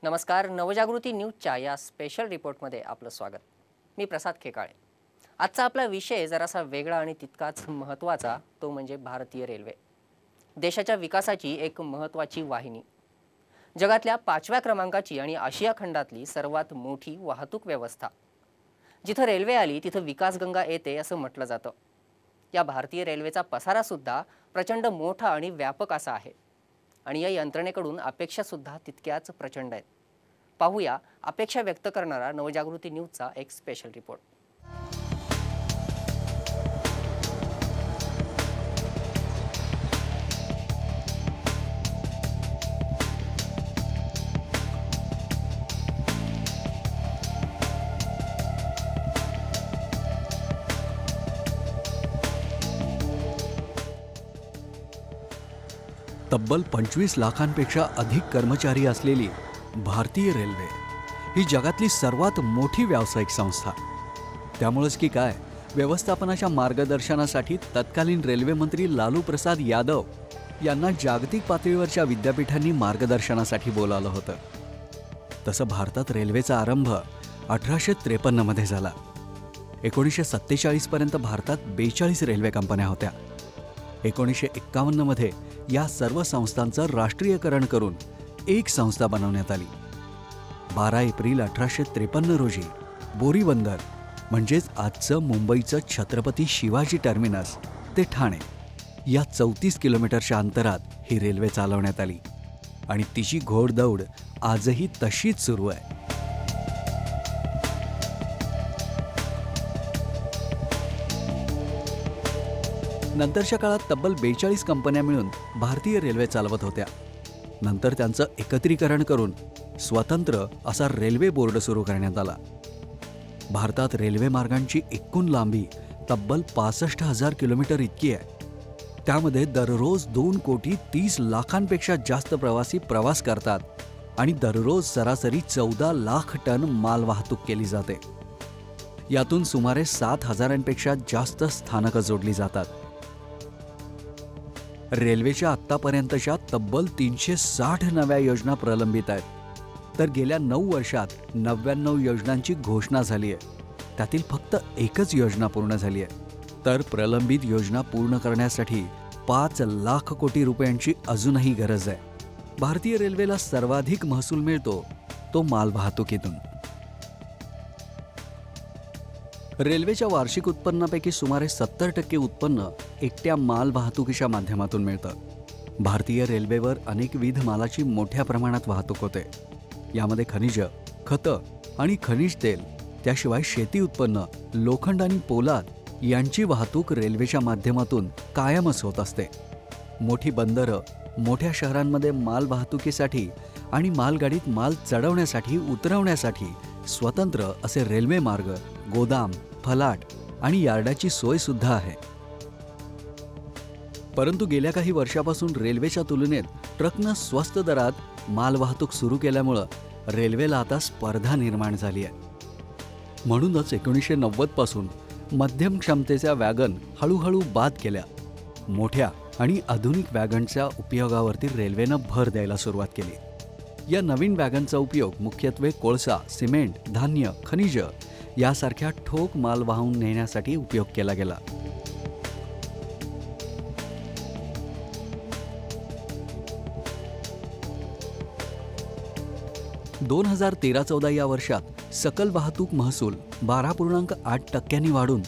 नमस्कार. नवजागृती न्यूजच्या या स्पेशल रिपोर्टमध्ये आपलं स्वागत. मी प्रसाद खेकाळे. आजचा आपला विषय जरासा वेगळा आणि तितकाच महत्त्वाचा, तो म्हणजे भारतीय रेल्वे. देशाच्या विकासाची एक महत्त्वाची वाहिनी, जगातल्या 5व्या क्रमांकाची आणि आशिया खंडातली सर्वात मोठी वाहतूक व्यवस्था. जिथं रेल्वे आली तिथं विकासगंगा येते असं म्हटलं जातं. या भारतीय रेल्वेचा पसारा सुद्धा प्रचंड मोठा आणि व्यापक असा आहे आणि या यंत्रणेकडून अपेक्षा सुद्धा तितक्याच प्रचंड आहेत. पाहूया अपेक्षा व्यक्त करणारा नवजागृती न्यूजचा एक स्पेशल रिपोर्ट. तब्बल 25 लाखांपेक्षा अधिक कर्मचारी असलेली भारतीय रेल्वे ही जगातली सर्वात मोठी व्यावसायिक संस्था. त्यामुळेच की काय, व्यवस्थापनाच्या मार्गदर्शनासाठी तत्कालीन रेल्वे मंत्री लालू प्रसाद यादव यांना जागतिक पातळीवरच्या विद्यापीठांनी मार्गदर्शनासाठी बोलावलं होतं. तसं भारतात रेल्वेचा आरंभ 1853 मध्ये झाला. 1947 पर्यंत भारतात 42 रेल्वे कंपन्या होत्या. 1951 मध्ये या सर्व संस्थांचं राष्ट्रीयकरण करून एक संस्था बनवण्यात आली. 12 एप्रिल 1853 रोजी बोरी बंदर म्हणजेच आजचं मुंबईचं छत्रपती शिवाजी टर्मिनस ते ठाणे या 34 किलोमीटरच्या अंतरात ही रेल्वे चालवण्यात आली आणि तिची घोडदौड आजही तशीच सुरू आहे. नंतरच्या काळात तब्बल 42 कंपन्या मिळून भारतीय रेल्वे चालवत होत्या. नंतर त्यांचं एकत्रीकरण करून स्वतंत्र असा रेल्वे बोर्ड सुरू करण्यात आला. भारतात रेल्वे मार्गांची एकूण लांबी तब्बल 65,000 किलोमीटर इतकी आहे. त्यामध्ये दररोज 2,30,00,000पेक्षा जास्त प्रवासी प्रवास करतात आणि दररोज सरासरी 14 लाख टन माल वाहतूक केली जाते. यातून सुमारे 7,000पेक्षा जास्त स्थानकं जोडली जातात. रेल्वेच्या आत्तापर्यंतच्या तब्बल 360 नव्या योजना प्रलंबित आहेत. तर गेल्या 9 वर्षात 99 योजनांची घोषणा झाली आहे. त्यातील फक्त एकच योजना पूर्ण झाली आहे. तर प्रलंबित योजना पूर्ण करण्यासाठी 5 लाख कोटी रुपयांची अजूनही गरज आहे. भारतीय रेल्वेला सर्वाधिक महसूल मिळतो तो मालवाहतुकीतून. रेल्वेच्या वार्षिक उत्पन्नापैकी सुमारे 70% उत्पन्न एकट्या माल वाहतुकीच्या माध्यमातून मिळतं. भारतीय रेल्वेवर अनेकविध मालाची मोठ्या प्रमाणात वाहतूक होते. यामध्ये खनिज, खतं आणि खनिज तेल, त्याशिवाय शेती उत्पन्न, लोखंड आणि पोलाद यांची वाहतूक रेल्वेच्या माध्यमातून कायमच होत असते. मोठी बंदरं, मोठ्या शहरांमध्ये माल वाहतुकीसाठी आणि मालगाडीत माल चढवण्यासाठी उतरवण्यासाठी स्वतंत्र असे रेल्वे मार्ग, गोदाम, फलाट आणि यार्डाची सोय सुद्धा आहे. परंतु गेल्या काही वर्षापासून रेल्वेच्या तुलनेत ट्रकनं स्वस्त दरात मालवाहतूक सुरू केल्यामुळं रेल्वेला आता स्पर्धा निर्माण झाली आहे. म्हणूनच 1990 पासून मध्यम क्षमतेच्या वॅगन हळूहळू बाद केल्या. मोठ्या आणि आधुनिक वॅगनच्या उपयोगावरती रेल्वेनं भर द्यायला सुरुवात केली. या नवीन वॅगनचा उपयोग मुख्यत्वे कोळसा, सिमेंट, धान्य, खनिज यासारख्या ठोक माल वाहून नेण्यासाठी उपयोग केला गेला. दोन 2013-14 या वर्षात सकल वाहतूक महसूल 12.8% वाढून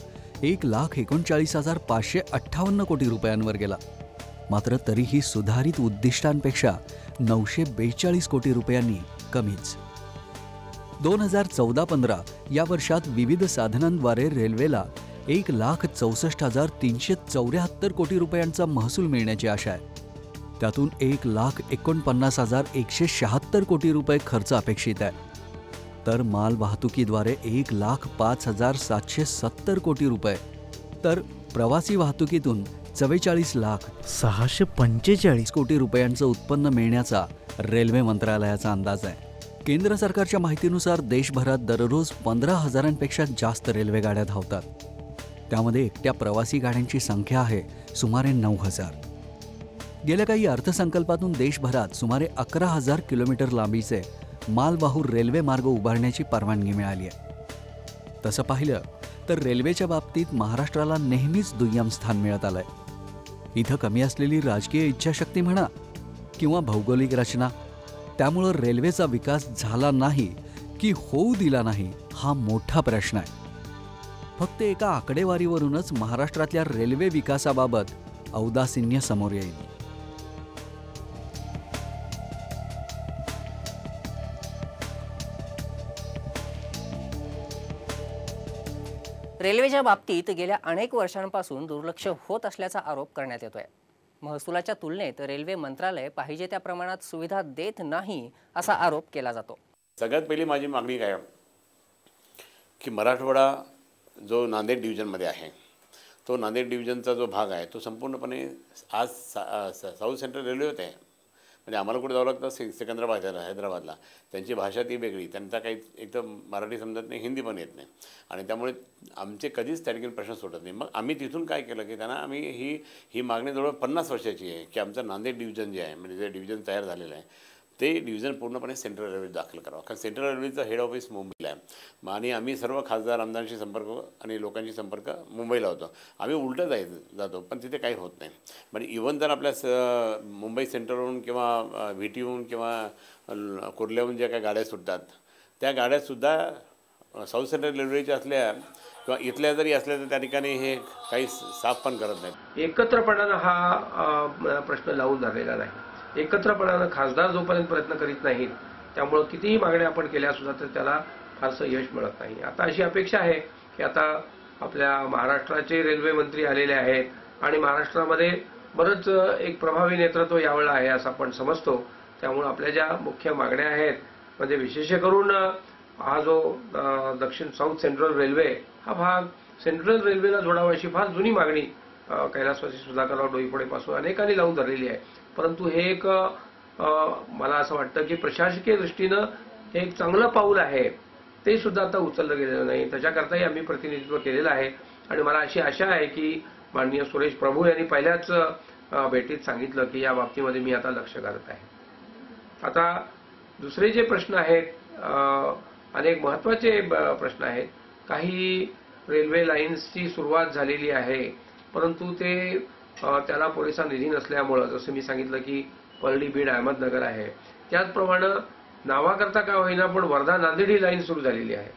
1,39,558 कोटी रुपयांवर गेला. मात्र तरीही सुधारित उद्दिष्टांपेक्षा 942 कोटी रुपयांनी कमीच. 2014-15 या वर्षात विविध साधनांद्वारे रेल्वेला 1,64,374 कोटी रुपयांचा महसूल मिळण्याची आशा आहे. त्यातून 1,49,176 कोटी रुपये खर्च अपेक्षित आहे. तर माल वाहतुकीद्वारे 1,05,770 कोटी रुपये, तर प्रवासी वाहतुकीतून 44,645 कोटी रुपयांचं उत्पन्न मिळण्याचा रेल्वे मंत्रालयाचा अंदाज आहे. केंद्र सरकारच्या माहितीनुसार देशभरात दररोज 15,000पेक्षा जास्त रेल्वे गाड्या धावतात. त्यामध्ये एकट्या प्रवासी गाड्यांची संख्या आहे सुमारे 9,000. गेल्या काही अर्थसंकल्पातून देशभरात सुमारे 11,000 किलोमीटर लांबीचे मालवाहू रेल्वे मार्ग उभारण्याची परवानगी मिळाली आहे. तसं पाहिलं तर रेल्वेच्या बाबतीत महाराष्ट्राला नेहमीच दुय्यम स्थान मिळत आलंय. इथं कमी असलेली राजकीय इच्छाशक्ती म्हणा किंवा भौगोलिक रचना, त्यामुळं रेल्वेचा विकास झाला नाही की होऊ दिला नाही हा मोठा प्रश्न आहे. फक्त एका आकडेवारीवरूनच महाराष्ट्रातल्या रेल्वे विकासाबाबत औदासिन्य समोर येईल. रेल्वेच्या बाबतीत गेल्या अनेक वर्षांपासून दुर्लक्ष होत असल्याचा आरोप करण्यात येतोय. महसुलाच्या तुलनेत रेल्वे मंत्रालय पाहिजे त्या प्रमाणात सुविधा देत नाही असा आरोप केला जातो. सगळ्यात पहिली माझी मागणी काय की मराठवाडा जो नांदेड डिव्हिजनमध्ये आहे, तो नांदेड डिव्हिजनचा जो भाग आहे तो संपूर्णपणे आज साऊथ सेंट्रल रेल्वेत आहे. म्हणजे आम्हाला कुठे जावं लागतं सिकंदराबाद हैदराबादला. त्यांची भाषा ती वेगळी, त्यांचा काही एकदम मराठी समजत नाही, हिंदी पण येत नाही, आणि त्यामुळे आमचे कधीच त्या ठिकाणी प्रश्न सुटत नाही. मग आम्ही तिथून काय केलं की त्यांना आम्ही ही मागणी जवळ 50 वर्षाची आहे की आमचं नांदेड डिव्हिजन जे आहे, म्हणजे जे डिव्हिजन तयार झालेलं आहे ते डिव्हिजन पूर्णपणे सेंट्रल रेल्वेत दाखल करावं. कारण सेंट्रल रेल्वेचं हेड ऑफिस मुंबईला आहे आणि आम्ही सर्व खासदार आमदारांशी संपर्क आणि लोकांशी संपर्क मुंबईला होतो. आम्ही उलटं जातो पण तिथे काही होत नाही. म्हणजे इव्हन जर आपल्या मुंबई सेंट्रलवरून किंवा व्हीटीहून किंवा कुर्ल्याहून ज्या काही गाड्या सुटतात त्या गाड्यासुद्धा साऊथ सेंट्रल रेल्वेच्या असल्या किंवा इथल्या जरी असल्या तर त्या ठिकाणी हे काही साफ पण करत नाहीत. एकत्रपणानं हा प्रश्न लावून धरलेला नाही. एकत्रपणानं खासदार जोपर्यंत प्रयत्न करीत नाहीत त्यामुळं कितीही मागण्या आपण केल्या सुद्धा तर त्याला फारसं यश मिळत नाही. आता अशी अपेक्षा आहे की आता आपल्या महाराष्ट्राचे रेल्वे मंत्री आलेले आहेत आणि महाराष्ट्रामध्ये बरंच एक प्रभावी नेतृत्व यावेळेला आहे असं आपण समजतो. त्यामुळं आपल्या ज्या मुख्य मागण्या आहेत म्हणजे विशेष करून हा जो दक्षिण साऊथ सेंट्रल रेल्वे हा भाग सेंट्रल रेल्वेला जोडावा अशी फार जुनी मागणी कैलासवासी सुधाकरराव डोईफोडेपासून अनेकांनी लावून धरलेली आहे. परंतु हे एक मला असं वाटतं की प्रशासकीय दृष्टीनं हे एक चांगलं पाऊल आहे, ते सुद्धा आता उचललं गेलेलं नाही. त्याच्याकरताही आम्ही प्रतिनिधित्व केलेलं आहे आणि मला अशी आशा आहे की माननीय सुरेश प्रभू यांनी पहिल्याच भेटीत सांगितलं की या बाबतीमध्ये मी आता लक्ष घालत आहे. आता दुसरे जे प्रश्न आहेत अनेक महत्त्वाचे प्रश्न आहेत. काही रेल्वे लाईन्सची सुरुवात झालेली आहे परंतु ते त्याला पुरेसा निधी नसल्यामुळं, जसं मी सांगितलं की परळी बीड अहमदनगर आहे, त्याचप्रमाणे नावाकरता का होईना पण वर्धा नांदेड ही लाईन सुरू झालेली आहे.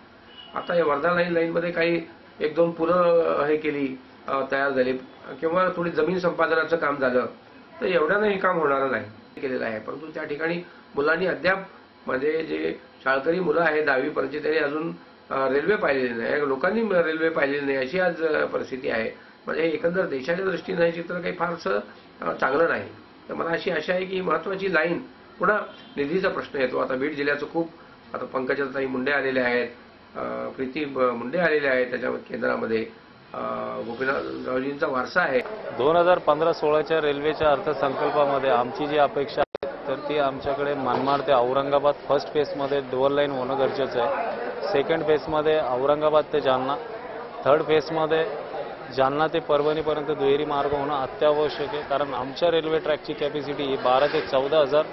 आता या वर्धा लाईनमध्ये काही 1-2 पुलं हे केली तयार झाली किंवा थोडी जमीन संपादनाचं काम झालं तर एवढ्यानं हे काम होणारं नाही केलेलं आहे. परंतु त्या ठिकाणी मुलांनी अद्याप म्हणजे जे शाळकरी मुलं आहेत 10वी पर्यंत त्यांनी अजून रेल्वे पाहिलेली नाही, लोकांनी रेल्वे पाहिलेली नाही अशी आज परिस्थिती आहे. म्हणजे एकंदर देशाच्या दृष्टीनं हे चित्र काही फारसं चांगलं नाही. तर मला अशी आशा आहे की महत्त्वाची लाईन पुन्हा निधीचा प्रश्न येतो. आता बीड जिल्ह्याचं खूप आता पंकजाताई मुंडे आलेले आहेत, प्रीती मुंडे आलेले आहेत त्याच्या केंद्रामध्ये, गोपीनाथरावजींचा वारसा आहे. 2015-16च्या रेल्वेच्या अर्थसंकल्पामध्ये आमची जी अपेक्षा आहे तर ती आमच्याकडे मनमाड ते औरंगाबाद फर्स्ट फेजमध्ये डुअल लाईन होणं गरजेचं आहे. सेकंड फेजमध्ये औरंगाबाद ते जालना, थर्ड फेजमध्ये जालना ते परभणीपर्यंत दुहेरी मार्ग होणं अत्यावश्यक आहे. कारण आमच्या रेल्वे ट्रॅकची कॅपॅसिटी ही 12 ते 14,000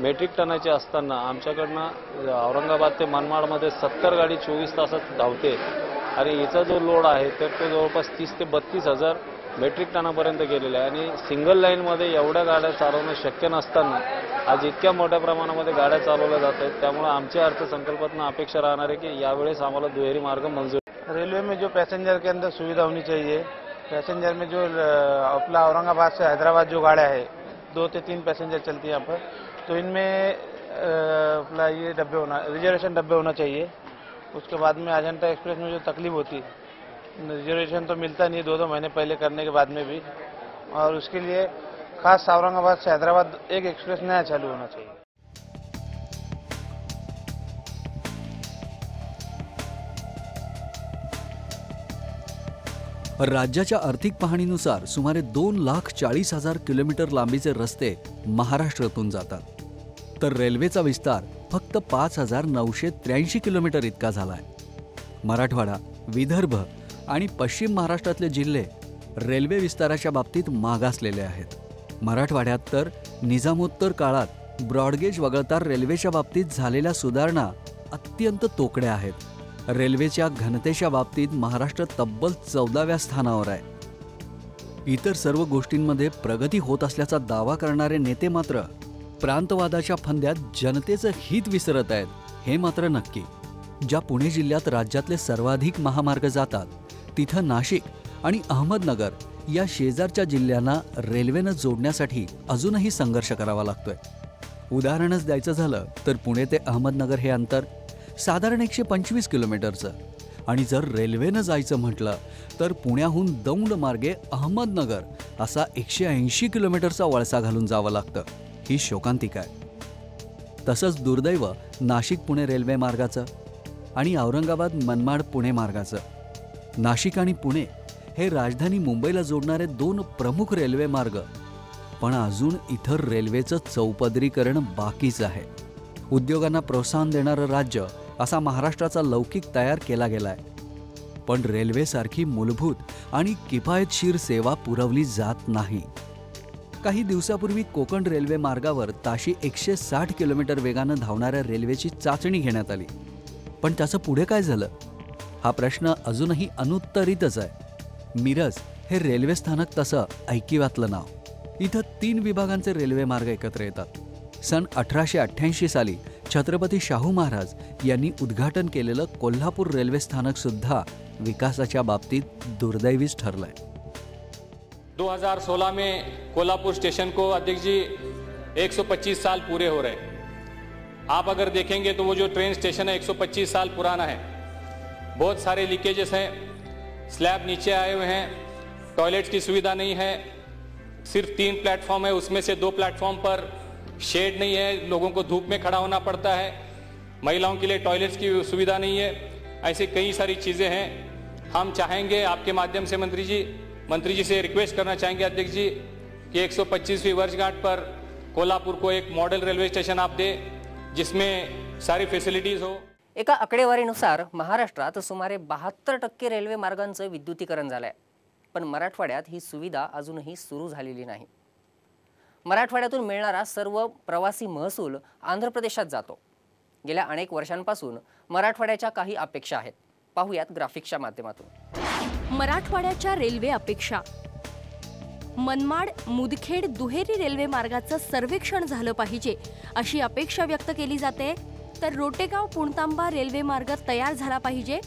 मेट्रिक टनाची असताना आमच्याकडनं औरंगाबाद ते मनमाडमध्ये 70 गाडी 24 तासात धावते आणि हिचा जो लोड आहे तर तो जवळपास 30 ते 32,000 मेट्रिक टनापर्यंत गेलेला आहे. आणि सिंगल लाईनमध्ये एवढ्या गाड्या चालवणं शक्य नसताना आज इतक्या मोठ्या प्रमाणामध्ये गाड्या चालवल्या जात आहेत. त्यामुळे आमच्या अर्थसंकल्पातून अपेक्षा राहणार आहे की यावेळेस आम्हाला दुहेरी मार्ग मंजूर. रेलवे में जो पैसेंजर के अंदर सुविधा होनी चाहिए, पैसेंजर में जो अपना औरंगाबाद से हैदराबाद जो गाड़ियाँ है 2 से 3 पैसेंजर चलती है यहाँ पर, तो इनमें अपना ये डब्बे होना रिजर्वेशन डब्बे होना चाहिए. उसके बाद में अजंता एक्सप्रेस में जो तकलीफ होती है रिजर्वेशन तो मिलता नहीं 2-2 महीने पहले करने के बाद में भी, और उसके लिए खास औरंगाबाद से हैदराबाद एक एक्सप्रेस नया चालू होना चाहिए. राज्याच्या आर्थिक पाहणीनुसार सुमारे 2,40,000 किलोमीटर लांबीचे रस्ते महाराष्ट्रातून जातात, तर रेल्वेचा विस्तार फक्त 5,983 किलोमीटर इतका झालाय. मराठवाडा, विदर्भ आणि पश्चिम महाराष्ट्रातले जिल्हे रेल्वे विस्ताराच्या बाबतीत मागासलेले आहेत. मराठवाड्यात तर निजामोत्तर काळात ब्रॉडगेज वगळता रेल्वेच्या बाबतीत झालेल्या सुधारणा अत्यंत तोकड्या आहेत. रेल्वेच्या घनतेच्या बाबतीत महाराष्ट्र तब्बल 14व्या स्थानावर आहे. इतर सर्व गोष्टींमध्ये प्रगती होत असल्याचा दावा करणारे नेते मात्र प्रांतवादाच्या फंद्यात जनतेचं हित विसरत आहेत, हे मात्र नक्की. ज्या पुणे जिल्ह्यात राज्यातले सर्वाधिक महामार्ग जातात, तिथं नाशिक आणि अहमदनगर या शेजारच्या जिल्ह्यांना रेल्वेनं जोडण्यासाठी अजूनही संघर्ष करावा लागतोय. उदाहरणच द्यायचं झालं तर पुणे ते अहमदनगर हे अंतर साधारण 125 किलोमीटरचं, आणि जर रेल्वेनं जायचं म्हटलं तर पुण्याहून दौंड मार्गे अहमदनगर असा 180 किलोमीटरचा वळसा घालून जावं लागतं. ही शोकांतिका आहे. तसंच दुर्दैव नाशिक पुणे रेल्वे मार्गाचं आणि औरंगाबाद मनमाड पुणे मार्गाचं. नाशिक आणि पुणे हे राजधानी मुंबईला जोडणारे 2 प्रमुख रेल्वे मार्ग, पण अजून इतर रेल्वेचं चौपदरीकरण बाकीच आहे. उद्योगांना प्रोत्साहन देणारं राज्य असा महाराष्ट्राचा लौकिक तयार केला गेलाय, पण रेल्वेसारखी मूलभूत आणि किफायतशीर सेवा पुरवली जात नाही. काही दिवसापूर्वी कोकण रेल्वे मार्गावर ताशी 160 किलोमीटर वेगानं धावणाऱ्या रेल्वेची चाचणी घेण्यात आली, पण त्याचं पुढे काय झालं हा प्रश्न अजूनही अनुत्तरितच आहे. मिरज हे रेल्वे स्थानक तसं ऐकिवातलं नाव. इथं 3 विभागांचे रेल्वे मार्ग एकत्र येतात. सन 1888 साली छत्रपती शाहू महाराज यांनी उद्घाटन केलेलं कोल्हापूर रेल्वे स्थानक सुद्धा विकासाच्या बाबतीत दुर्दैवीच ठरलंय. 2016 में कोल्हापुर स्टेशन को अध्यक्ष जी 125 साल पूरे हो रहे हैं. आप अगर देखेंगे तो वो जो ट्रेन स्टेशन है 125 साल पुराना है. बहुत सारे लीकेजेस हैं, स्लैब नीचे आए हुए हैं, टॉयलेट्स की सुविधा नहीं है. सिर्फ 3 प्लेटफॉर्म है, उसमें से 2 प्लेटफॉर्म पर शेड नहीं है, लोगों को धूप में खड़ा होना पड़ता है. महिलाओं के लिए टॉयलेट्स की सुविधा नहीं है. ऐसे कई सारी चीज़ें हैं. हम चाहेंगे आपके माध्यम से मंत्री जी से रिक्वेस्ट करना चाहेंगे अध्यक्ष जी कि 125वीं वर्षगांठ पर कोल्हापुर को एक मॉडल रेलवे स्टेशन आप दे जिसमें सारी फैसिलिटीज हो. एका आकडेवारीनुसार महाराष्ट्रात सुमारे 72% रेल्वे मार्गांचं विद्युतीकरण झालंय, पण मराठवाड्यात ही सुविधा अजूनही सुरू झालेली नाही. मराठवाड्यातून मिळणारा सर्व प्रवासी महसूल आंध्र प्रदेशात जातो. गेल्या अनेक वर्षांपासून मराठवाड्याच्या काही अपेक्षा आहेत. पाहूयात ग्राफिक्सच्या माध्यमातून. मराठवाड्याच्या रेल्वे अपेक्षा. मनमाड मुदखेड दुहेरी रेल्वे मार्गाचं सर्वेक्षण झालं पाहिजे अशी अपेक्षा व्यक्त केली जाते. तर रोटेगाव पुणतांबा रेल्वे मार्ग तयार झाला पाहिजे,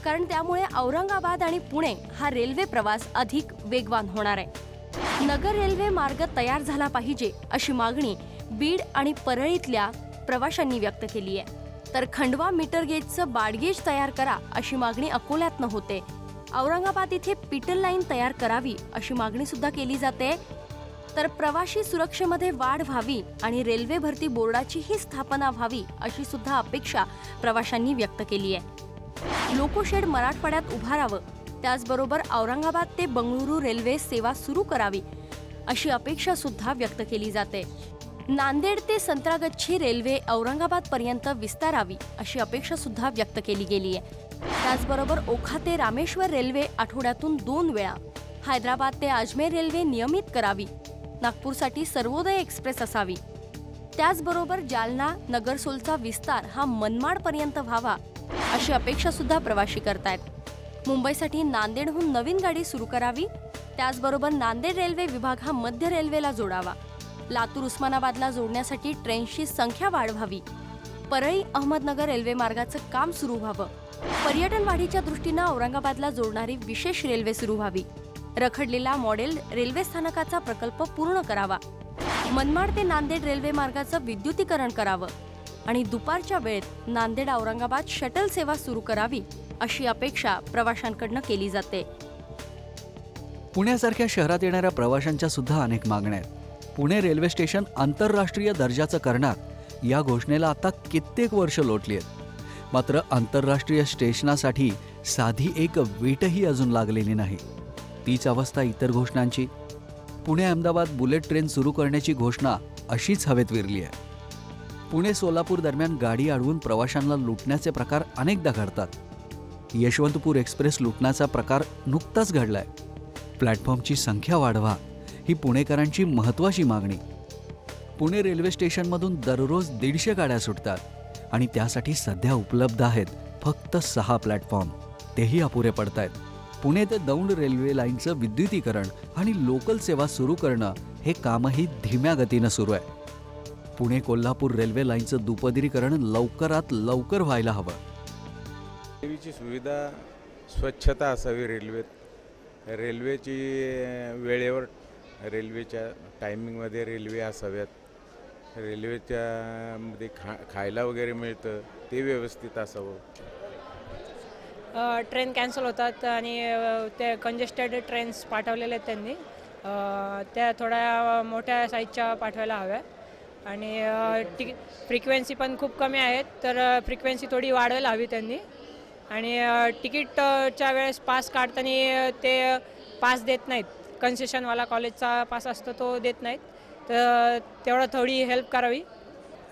कारण त्यामुळे औरंगाबाद आणि पुणे हा रेल्वे प्रवास अधिक वेगवान होणार आहे. नगर रेल्वे मार्ग तयार झाला पाहिजे अशी मागणी बीड आणि परळीतल्या प्रवाशांनी व्यक्त केली आहे. तर खंडवा मीटर गेजचं बाडगेज तयार करा अशी मागणी अकोल्यातनं होते. औरंगाबाद इथे पिटल लाईन तयार करावी अशी मागणी सुद्धा केली जाते. तर प्रवाशी सुरक्षेमध्ये वाढ व्हावी आणि रेल्वे भरती बोर्डाचीही स्थापना व्हावी अशी सुद्धा अपेक्षा प्रवाशांनी व्यक्त केली आहे. लोकोशेड मराठवाड्यात उभारावं, त्याचबरोबर औरंगाबाद ते बंगळुरू रेल्वे सेवा सुरू करावी अशी अपेक्षा सुद्धा व्यक्त केली जाते. नांदेड ते संत्रागच्छी रेल्वे औरंगाबाद पर्यंत विस्तारावी अशी अपेक्षा सुद्धा व्यक्त केली गेली आहे. त्याचबरोबर ओखा ते रामेश्वर रेल्वे आठवड्यातून 2 वेळा, हैदराबाद ते अजमेर रेल्वे नियमित करावी, नागपूरसाठी सर्वोदय एक्सप्रेस असावी. त्याचबरोबर जालना नगरसोलचा विस्तार हा मनमाड पर्यंत व्हावा अशी अपेक्षा सुद्धा प्रवासी करतायत. मुंबईसाठी नांदेडहून नवीन गाडी सुरू करावी. त्याचबरोबर नांदेड रेल्वे विभाग हा मध्य रेल्वेला जोडावा. लातूर उस्मानाबादला जोडण्यासाठी ट्रेनची संख्या वाढवावी. परळी अहमदनगर रेल्वे मार्गाचं काम सुरू व्हावं. पर्यटन वाढीच्या दृष्टीनं औरंगाबादला जोडणारी विशेष रेल्वे सुरू व्हावी. रखडलेला मॉडेल रेल्वे स्थानकाचा प्रकल्प पूर्ण करावा. मनमाड ते नांदेड रेल्वे मार्गाचं विद्युतीकरण करावं आणि दुपारच्या वेळेत नांदेड औरंगाबाद शटल सेवा सुरू करावी अशी अपेक्षा प्रवाशांकडून केली जाते. पुण्यासारख्या शहरात येणाऱ्या प्रवाशांच्या सुद्धा अनेक मागण्या आहेत. पुणे रेल्वे स्टेशन आंतरराष्ट्रीय दर्जाचं करणार या घोषणेला आता कित्येक वर्ष लोटली आहेत. मात्र आंतरराष्ट्रीय स्टेशनासाठी साधी एक वीटही अजून लागलेली नाही. तीच अवस्था इतर घोषणांची. पुणे अहमदाबाद बुलेट ट्रेन सुरू करण्याची घोषणा अशीच हवेत विरली आहे. पुणे सोलापूर दरम्यान गाडी अडवून प्रवाशांना लुटण्याचे प्रकार अनेकदा घडतात. यशवंतपूर एक्सप्रेस लुटण्याचा प्रकार नुकताच घडलाय. प्लॅटफॉर्मची संख्या वाढवा ही पुणेकरांची महत्त्वाची मागणी. पुणे रेल्वे स्टेशनमधून दररोज 150 गाड्या सुटतात आणि त्यासाठी सध्या उपलब्ध आहेत फक्त 6 प्लॅटफॉर्म. तेही अपुरे पडतायत. पुणे ते दौंड रेल्वे लाईनचं विद्युतीकरण आणि लोकल सेवा सुरू करणं हे कामही धीम्या गतीनं सुरू आहे. पुणे कोल्हापूर रेल्वे लाईनचं दुपदरीकरण लवकरात लवकर व्हायला हवं. रेल्वेची सुविधा स्वच्छता असावी रेल्वेत. रेल्वेची वेळेवर रेल्वेच्या टायमिंगमध्ये रेल्वे असाव्यात. रेल्वेच्या मध्ये खायला वगैरे मिळतं ते व्यवस्थित असावं. ट्रेन कॅन्सल होतात आणि ते कंजेस्टेड ट्रेन्स पाठवलेले आहेत त्यांनी, त्या थोड्या मोठ्या साईजच्या पाठवायला हव्या. आणि फ्रिक्वेन्सी पण खूप कमी आहेत, तर फ्रिक्वेन्सी थोडी वाढवायला हवी त्यांनी. आणि तिकीटच्या वेळेस पास काढताना ते पास देत नाहीत. कन्सेशनवाला कॉलेजचा पास असतो तो देत नाहीत, तर तेवढं थोडी हेल्प करावी.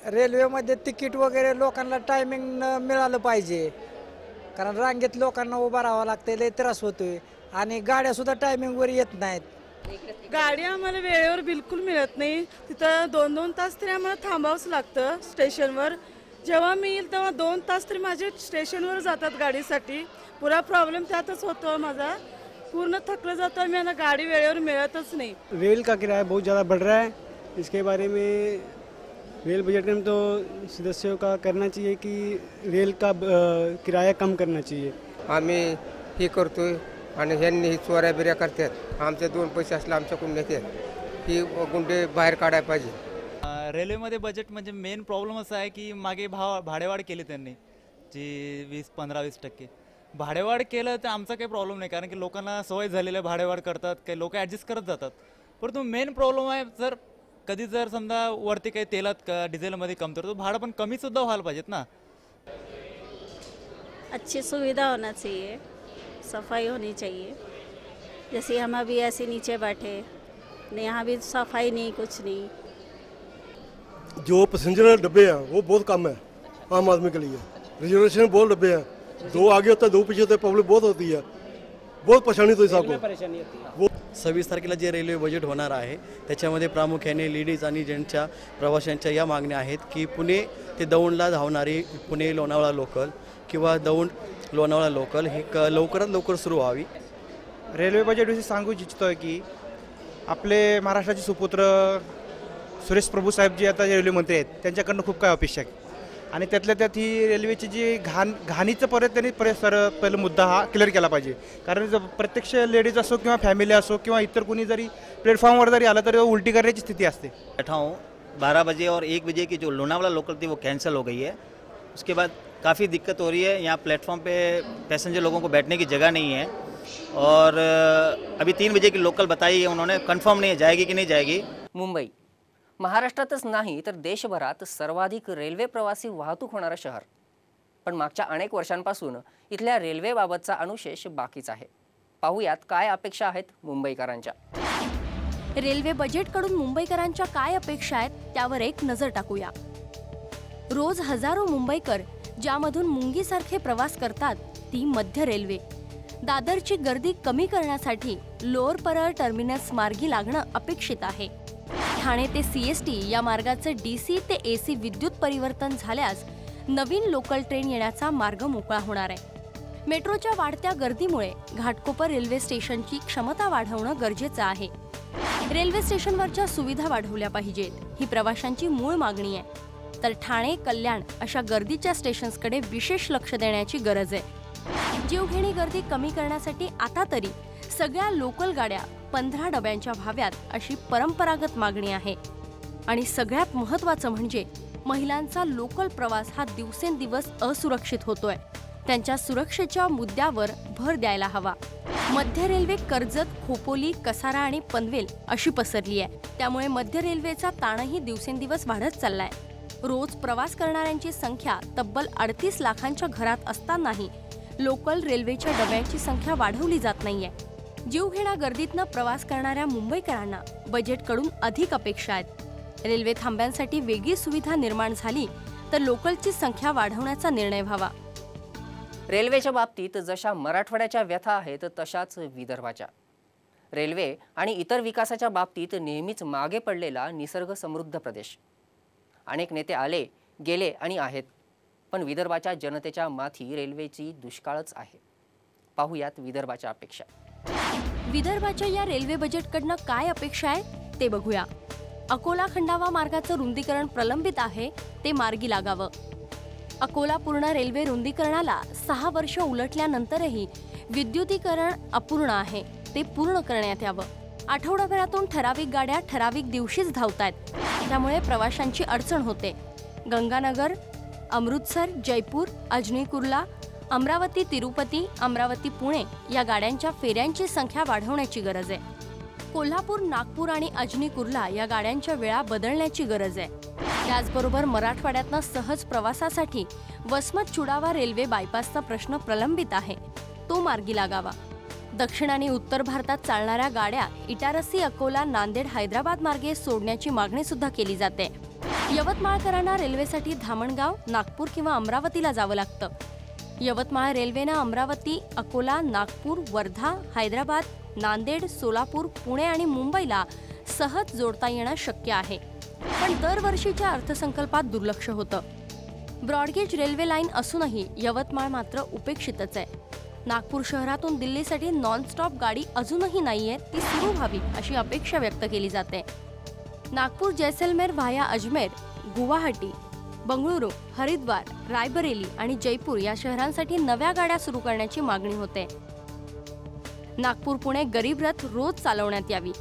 रेल्वेमध्ये तिकीट वगैरे लोकांना टायमिंग मिळालं पाहिजे, कारण रांगेत लोकांना उभं राहावं लागतं, लय त्रास होतोय. आणि गाड्यासुद्धा टायमिंगवर येत नाहीत. गाडी आम्हाला वेळेवर बिलकुल मिळत नाही. तिथं 2-2 तास तरी आम्हाला थांबावंच लागतं स्टेशनवर. जेव्हा मी येईल तेव्हा 2 तास तरी माझे स्टेशनवर जातात गाडीसाठी. पुरा प्रॉब्लेम त्यातच होतो माझा. पूर्ण थकलं जातं मी, आता गाडी वेळेवर मिळतच नाही. रेल का किराया बहुत ज़्यादा बढ़ रहा है. इसके बारे में रेल बजट में तो सदस्यों का करना चाहिए कि रेल का किराया कम करना चाहिए. आम्ही हे करतोय आणि ह्यांनी ही चोऱ्या बिऱ्या करतात. आमचे 2 पैसे असले आमच्याकडून नेतात. ही गुंडे बाहेर काढायला पाहिजे. रेल्वेमध्ये बजेट म्हणजे मेन प्रॉब्लेम असा आहे की मागे भाडेवाढ केली त्यांनी, जी 15-20% भाडेवाढ केलं तर आमचा काही प्रॉब्लेम नाही, कारण की लोकांना सवय झालेली आहे, भाडेवाढ करतात, काही लोक ॲडजस्ट करत जातात. परंतु मेन प्रॉब्लेम आहे जर समजा वरती काही तेलात का डिझेलमध्ये कमतरता, तो भाडं पण कमीसुद्धा व्हायला पाहिजेत ना. अच्छी सुविधा होना चाहिए, सफाई होनी चाहिए. जैसे हम अभी ऐसे नीचे बैठे, यहाँ भी सफाई नहीं, कुछ नहीं. जो पैसेंजर डब्बे हैं वो बहुत कम है आम आदमी के लिए. रिजर्वेशन बहुत डब्बे हैं, 2 आगे होता है 2 पीछे होता है, पब्लिक बहुत होती है, बहुत परेशानी तो हिसाब को. 26 तारखेला जे रेल्वे बजेट होणार आहे त्याच्यामध्ये प्रामुख्याने लेडीज आणि जेंट्सच्या प्रवाशांच्या या मागण्या आहेत की पुणे ते दौंडला धावणारी पुणे लोणावळा लोकल किंवा दौंड लोणावळा लोकल ही लवकरात लवकर सुरू व्हावी. रेल्वे बजेटविषयी सांगू इच्छितो की आपले महाराष्ट्राचे सुपुत्र सुरेश प्रभू साहेब जे आता रेल्वे मंत्री आहेत त्यांच्याकडनं खूप काय अपेक्षा आहे. आणि त्यातल्या त्यात ही रेल्वेची जी घाणीचं त्यांनी पहिला मुद्दा हा क्लिअर केला पाहिजे. कारण प्रत्यक्ष लेडीज असो किंवा फॅमिली असो किंवा इतर कोणी जरी प्लेटफॉर्मवर जरी आलं तरी उलटी करण्याची स्थिती असते. बैठा हूँ 12 बजे और 1 बजे की जो लोनावाला लोकल थी वो कैंसिल हो गई है. उसके बाद काफ़ी दिक्कत हो रही है. यहाँ प्लेटफॉर्म पे पैसेंजर लोगों को बैठने की जगह नहीं है. और अभी 3 बजे की लोकल बताई है उन्होंने, कंफर्म नहीं है जाएगी कि नहीं जाएगी. मुंबई महाराष्ट्रातच नाही तर देशभरात सर्वाधिक रेल्वे प्रवासी वाहतूक होणारं शहर. पण मागच्या अनेक वर्षांपासून इथल्या रेल्वेबाबतचा अनुशेष बाकीच आहे. पाहूयात काय अपेक्षा आहेत मुंबईकरांच्या. रेल्वे बजेटकडून मुंबईकरांच्या काय अपेक्षा आहेत त्यावर एक नजर टाकूया. रोज हजारो मुंबईकर ज्यामधून मुंगीसारखे प्रवास करतात ती मध्य रेल्वे. दादरची गर्दी कमी करण्यासाठी लोअर परळ टर्मिनस मार्गी लागणं अपेक्षित आहे. ठाणे ते CST या मार्गाचं DC ते AC विद्युत परिवर्तन झाल्यास नवीन लोकल ट्रेन येण्याचा मार्ग मोकळा होणार आहे. मेट्रोच्या वाढत्या गर्दीमुळे घाटकोपर रेल्वे स्टेशनची क्षमता वाढवणं गरजेचं आहे. रेल्वे स्टेशनवरच्या सुविधा वाढवल्या पाहिजेत ही प्रवाशांची मूळ मागणी आहे. तर ठाणे कल्याण अशा गर्दीच्या स्टेशन्सकडे विशेष लक्ष देण्याची गरज आहे. जीवघेणी गर्दी कमी करण्यासाठी आता तरी सगळ्या लोकल गाड्या 15 डब्यांच्या व्हाव्यात अशी परंपरागत मागणी आहे. आणि सगळ्यात महत्त्वाचं म्हणजे महिलांचा लोकल प्रवास हा दिवसेंदिवस असुरक्षित होतोय. त्यांच्या सुरक्षेच्या मुद्द्यावर भर द्यायला हवा. मध्य रेल्वे कर्जत, खोपोली, कसारा आणि पनवेल अशी पसरली आहे. त्यामुळे मध्य रेल्वेचा ताणही दिवसेंदिवस वाढत चाललाय. रोज प्रवास करणाऱ्यांची संख्या तब्बल 38 लाखांच्या घरात असतानाही लोकल रेल्वेच्या डब्यांची संख्या वाढवली जात नाहीये. जीवघेण्या गर्दीतनं प्रवास करणाऱ्या मुंबईकरांना बजेटकडून अधिक अपेक्षा आहेत. रेल्वे थांब्यांसाठी वेगळी सुविधा निर्माण झाली तर लोकलची संख्या वाढवण्याचा निर्णय व्हावा. रेल्वेच्या बाबतीत जशा मराठवाड्याच्या व्यथा आहेत तशाच विदर्भाच्या. रेल्वे आणि इतर विकासाच्या बाबतीत नेहमीच मागे पडलेला निसर्ग समृद्ध प्रदेश. अनेक नेते आले गेले आणि आहेत, पण विदर्भाच्या जनतेच्या माथी रेल्वेची दुष्काळच आहे. पाहूयात विदर्भाच्या अपेक्षा. विदर्भाच्या या रेल्वे बजेटकडनं काय अपेक्षा आहे ते बघूया. अकोला खंडावा मार्गाचं रुंदीकरण प्रलंबित आहे, ते मार्गी लागावं. अकोला पूर्ण रेल्वे रुंदीकरणाला 6 वर्ष उलटल्यानंतरही विद्युतीकरण अपूर्ण आहे, ते पूर्ण करण्यात यावं. आठवडाभरातून ठराविक गाड्या ठराविक दिवशीच धावतायत, त्यामुळे प्रवाशांची अडचण होते. गंगानगर, अमृतसर, जयपूर, अजनी कुर्ला, अमरावती तिरुपती, अमरावती पुणे या गाड्यांच्या फेऱ्यांची संख्या वाढवण्याची गरज आहे. कोल्हापूर, नागपूर आणि अजनी कुर्ला या गाड्यांच्या वेळा बदलण्याची गरज आहे. त्याचबरोबर मराठवाड्यातनं सहज प्रवासासाठी वसमत चुडावा रेल्वे बायपासचा प्रश्न प्रलंबित आहे, तो मार्गी लागावा. दक्षिण आणि उत्तर भारतात चालणाऱ्या गाड्या इटारसी, अकोला, नांदेड, हैदराबाद मार्गे सोडण्याची मागणी सुद्धा केली जाते. यवतमाळकरांना रेल्वेसाठी धामणगाव, नागपूर किंवा अमरावतीला जावं लागतं. यवतमाळ रेल्वेनं अमरावती, अकोला, नागपूर, वर्धा, हैदराबाद, नांदेड, सोलापूर, पुणे आणि मुंबईला सहज जोडता येणं शक्य आहे, पण दरवर्षीच्या अर्थसंकल्पात दुर्लक्ष होतं. ब्रॉडगेज रेल्वे लाईन असूनही यवतमाळ मात्र उपेक्षितच आहे. नागपूर शहरातून दिल्लीसाठी नॉनस्टॉप गाडी अजूनही नाहीये, ती सुरू व्हावी अशी अपेक्षा व्यक्त केली जाते. नागपूर जैसलमेर व्हाया अजमेर, गुवाहाटी, बंगळुरू, हरिद्वार, रायबरेली आणि जयपूर या शहरांसाठी नव्या गाड्या सुरू करण्याची मागणी होते. नागपूर पुणे गरीब रथ रोज चालवण्यात यावी.